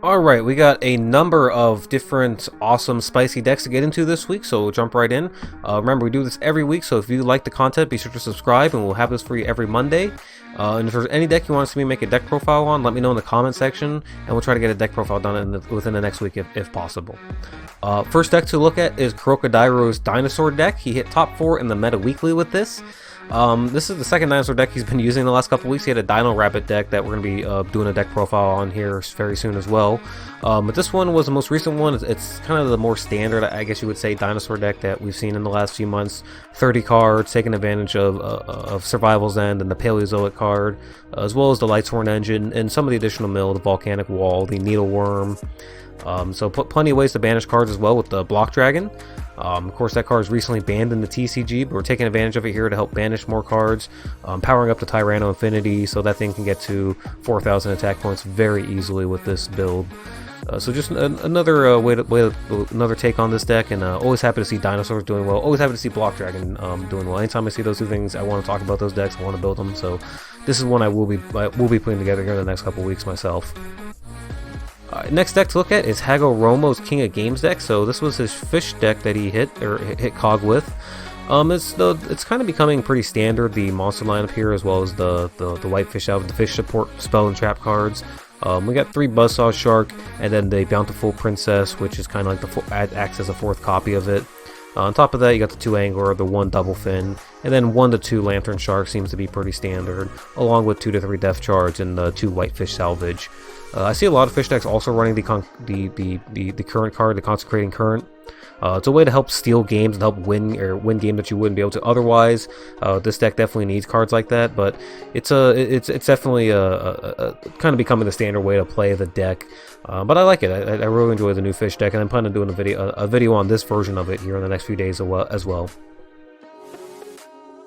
Alright, we got a number of different awesome spicy decks to get into this week, so we'll jump right in. Remember, we do this every week, so if you like the content, be sure to subscribe, and we'll have this for you every Monday. And if there's any deck you want to see me make a deck profile on, let me know in the comment section, and we'll try to get a deck profile done within the next week if possible. First deck to look at is Crocodyro's Dinosaur Deck. He hit top 4 in the Meta Weekly with this. This is the second dinosaur deck he's been using the last couple weeks. He had a Dino Rabbit deck that we're going to be doing a deck profile on here very soon as well. But this one was the most recent one. It's kind of the more standard, I guess you would say, dinosaur deck that we've seen in the last few months. 30 cards, taking advantage of Survival's End and the Paleozoic card, as well as the Lightsworn Engine and some of the additional mill, the Volcanic Wall, the Needleworm. So plenty of ways to banish cards as well with the Block Dragon. Of course, that card is recently banned in the TCG, but we're taking advantage of it here to help banish more cards, powering up the Tyranno Infinity, so that thing can get to 4,000 attack points very easily with this build. So just another another take on this deck, and always happy to see dinosaurs doing well. Always happy to see Block Dragon doing well. Anytime I see those two things, I want to talk about those decks. I want to build them. So this is one I will be putting together here in the next couple weeks myself. Next deck to look at is Hago Romo's King of Games deck. So this was his fish deck that he hit Cog with. It's kind of becoming pretty standard, the monster lineup here, as well as the white fish out, the fish support spell and trap cards. We got 3 Buzzsaw Shark, and then the Bountiful Princess, which is kind of like acts as a 4th copy of it. On top of that, you got the 2 Angler, the 1 Double Fin, and then 1 to 2 Lantern Shark seems to be pretty standard, along with 2 to 3 Death Charge and the 2 Whitefish Salvage. I see a lot of fish decks also running the current card, the Consecrating Current. It's a way to help steal games and help win games that you wouldn't be able to otherwise. This deck definitely needs cards like that, but it's definitely kind of becoming the standard way to play the deck. But I like it. I really enjoy the new fish deck, and I'm planning on doing a video on this version of it here in the next few days as well.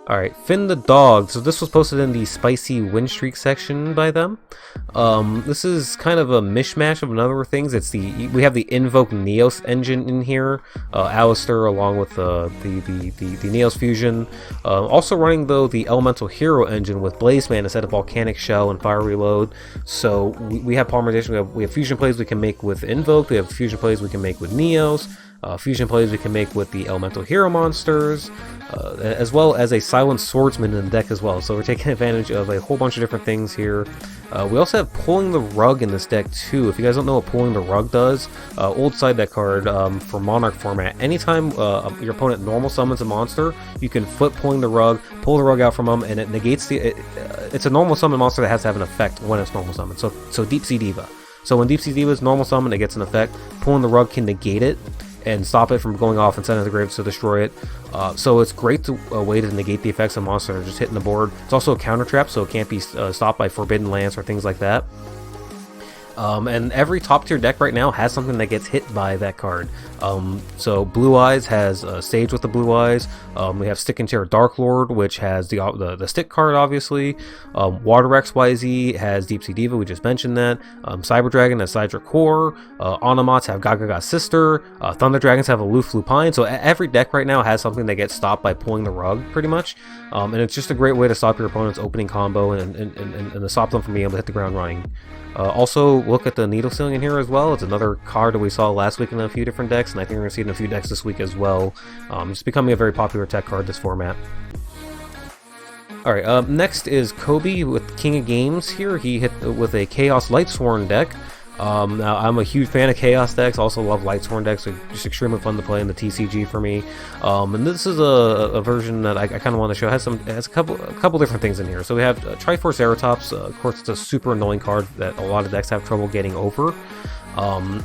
Alright, Finn the Dog. So this was posted in the Spicy Win Streak section by them. This is kind of a mishmash of a number of things. We have the Invoked Neos engine in here, Alistair along with the Neos fusion. Also running though the Elemental Hero engine with Blazeman instead of Volcanic Shell and Fire Reload. So we have polymerization. We have fusion plays we can make with Invoked. We have fusion plays we can make with Neos. Fusion plays we can make with the Elemental Hero monsters, as well as a Silent Swordsman in the deck as well. So we're taking advantage of a whole bunch of different things here. We also have Pulling the Rug in this deck too. If you guys don't know what Pulling the Rug does, old side deck card for Monarch format. Anytime your opponent normal summons a monster, you can flip Pulling the Rug, pull the rug out from them, and it negates it's a normal summon monster that has to have an effect when it's normal summon. So Deep Sea Diva. So when Deep Sea Diva is normal summon, it gets an effect. Pulling the Rug can negate it and stop it from going off and send it to the grave to destroy it. So it's great way to negate the effects of monsters just hitting the board. It's also a counter trap, so it can't be stopped by Forbidden Lance or things like that. And every top tier deck right now has something that gets hit by that card. So Blue Eyes has Sage with the Blue Eyes. We have Stick and Chair Dark Lord, which has the stick card, obviously. Water XYZ has Deep Sea Diva, we just mentioned that. Cyber Dragon has Sidra Core. Onomats have Gaga Sister. Thunder Dragons have Aloof Lupine. So every deck right now has something that gets stopped by pulling the rug, pretty much. And it's just a great way to stop your opponent's opening combo and to stop them from being able to hit the ground running. Also, look at the Needle Ceiling in here as well. It's another card that we saw last week in a few different decks, and I think we're going to see it in a few decks this week as well. It's becoming a very popular tech card, this format. Alright, next is Kobe with King of Games here. He hit with a Chaos Lightsworn deck. Now, I'm a huge fan of Chaos decks, also love Lightsworn decks, they're just extremely fun to play in the TCG for me. And this is a version that I kind of want to show. It has a couple different things in here. So we have Triforce Ceratops. Of course, it's a super annoying card that a lot of decks have trouble getting over.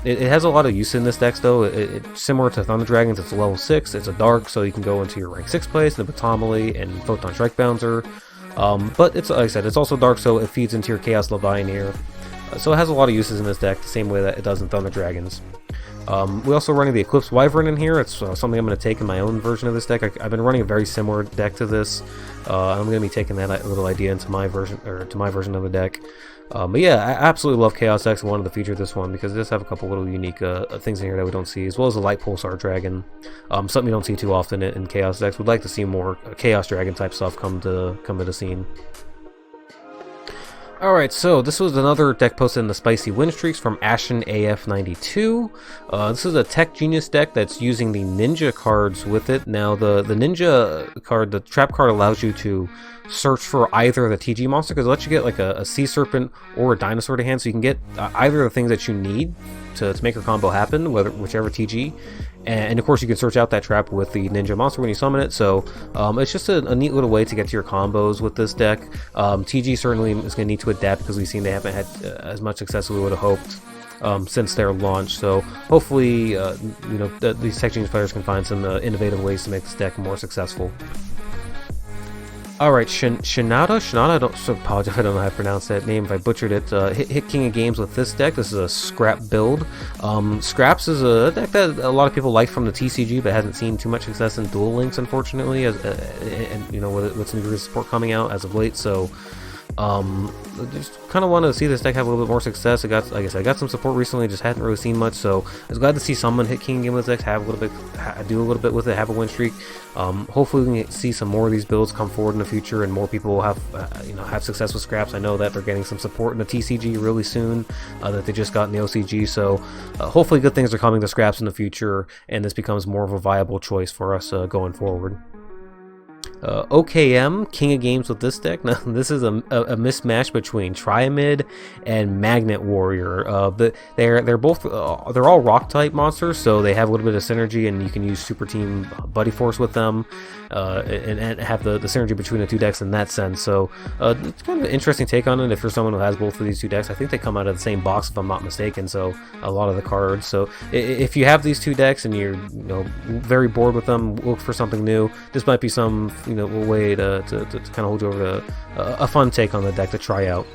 It has a lot of use in this deck though. It's similar to Thunder Dragons. It's a level 6, it's a dark, so you can go into your rank 6 place, Nipotomally, and Photon Strike Bouncer. But it's, like I said, it's also dark, so it feeds into your Chaos Levine here. So it has a lot of uses in this deck, the same way that it does in Thunder Dragons. We also running the Eclipse Wyvern in here. It's something I'm going to take in my own version of this deck. I've been running a very similar deck to this. I'm going to be taking that little idea into my version, or to my version of the deck. But yeah, I absolutely love Chaos decks and wanted to feature this one because it does have a couple little unique things in here that we don't see, as well as a Light Pulsar Dragon. Something you don't see too often in Chaos decks. We'd like to see more Chaos Dragon type stuff come to the scene. Alright, so this was another deck posted in the Spicy Win Streaks from Ashen AF92. This is a Tech Genius deck that's using the Ninja cards with it. Now, the Ninja card, the Trap card, allows you to search for either the TG monster, because it lets you get like a Sea Serpent or a Dinosaur to hand, so you can get either of the things that you need to make your combo happen, whichever TG. And of course, you can search out that trap with the Ninja monster when you summon it, so it's just a neat little way to get to your combos with this deck. TG certainly is going to need to adapt, because we've seen they haven't had as much success as we would have hoped since their launch, so hopefully these Tech Genius players can find some innovative ways to make this deck more successful. Alright, Shinada, I don't apologize, I don't know how to pronounce that name if I butchered it. Hit King of Games with this deck. This is a Scrap build. Scraps is a deck that a lot of people like from the TCG, but hasn't seen too much success in Duel Links, unfortunately, and with some degree of support coming out as of late, so just kind of want to see this deck have a little bit more success. Like I said, I got some support recently, just hadn't really seen much, so I was glad to see someone hit King Game with this deck, do a little bit with it, have a win streak. Hopefully we can see some more of these builds come forward in the future, and more people will have success with Scraps. I know that they're getting some support in the TCG really soon, that they just got in the OCG, so hopefully good things are coming to Scraps in the future, and this becomes more of a viable choice for us going forward. OKM, King of Games with this deck. Now, this is a mismatch between Triamid and Magnet Warrior. They're all rock type monsters, so they have a little bit of synergy, and you can use Super Team Buddy Force with them, and have the synergy between the two decks in that sense. So it's kind of an interesting take on it if you're someone who has both of these two decks. I think they come out of the same box if I'm not mistaken, so a lot of the cards. So if you have these two decks and you're very bored with them, look for something new. This might be some a way to kind of hold you over to a fun take on the deck to try out.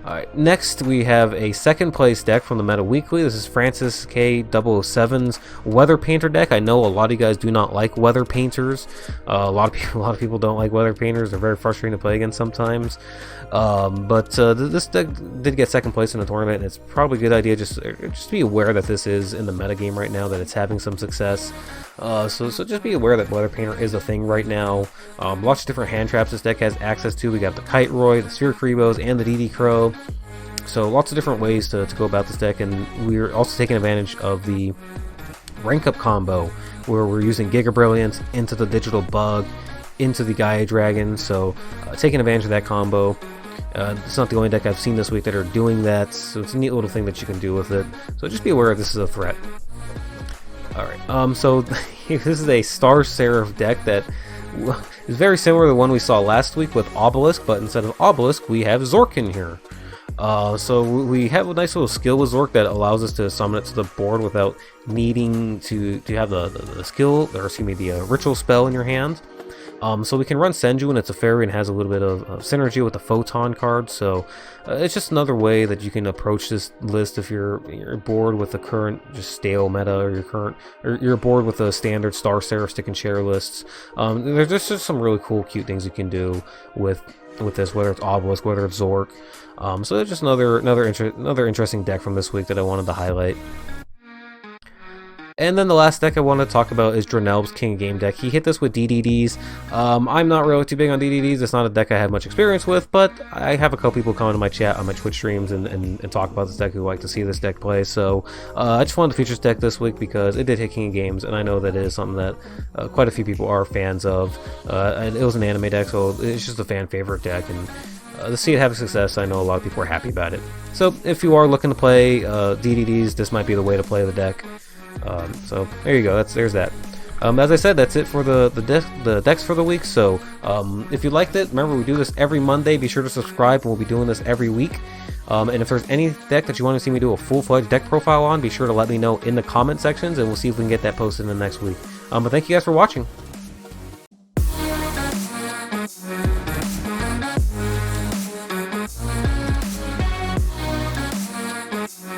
Alright, next we have a second place deck from the Meta Weekly. This is Francis K007's Weather Painter deck. I know a lot of you guys do not like Weather Painters. A lot of people don't like Weather Painters. They're very frustrating to play against sometimes. But this deck did get second place in the tournament, and it's probably a good idea just be aware that this is in the meta game right now, that it's having some success. So just be aware that Weather Painter is a thing right now. Lots of different hand traps this deck has access to. We got the Kite Roy, the Sphere Kribos, and the DD Crow. So lots of different ways to go about this deck, and we're also taking advantage of the rank up combo, where we're using Giga Brilliance into the Digital Bug, into the Gaia Dragon, so taking advantage of that combo. It's not the only deck I've seen this week that are doing that, so it's a neat little thing that you can do with it. So just be aware this is a threat. Alright, so this is a Star Serif deck that is very similar to the one we saw last week with Obelisk, but instead of Obelisk, we have Zorc in here. So we have a nice little skill with Zorc that allows us to summon it to the board without needing to have the skill, or excuse me, the ritual spell in your hand. So we can run Senju, and it's a fairy and has a little bit of synergy with the Photon card, so it's just another way that you can approach this list if you're bored with the current just stale meta, or you're bored with the standard Star Serif stick and share lists. There's just some really cool, cute things you can do with this, whether it's Obelisk, whether it's Zorc. So it's just another interesting deck from this week that I wanted to highlight. And then the last deck I want to talk about is Dronelb's King of Game deck. He hit this with DDDs. I'm not really too big on DDDs. It's not a deck I have much experience with, but I have a couple people come into my chat on my Twitch streams and talk about this deck who like to see this deck play. So I just wanted to feature this deck this week because it did hit King of Games, and I know that it is something that quite a few people are fans of. And it was an anime deck, so it's just a fan favorite deck, and to see it have success, I know a lot of people are happy about it. So if you are looking to play DDDs, this might be the way to play the deck. So there you go. There's that. As I said, that's it for the decks for the week. So if you liked it, remember we do this every Monday. Be sure to subscribe, and we'll be doing this every week. And if there's any deck that you want to see me do a full-fledged deck profile on, be sure to let me know in the comment sections, and we'll see if we can get that posted in the next week. But thank you guys for watching.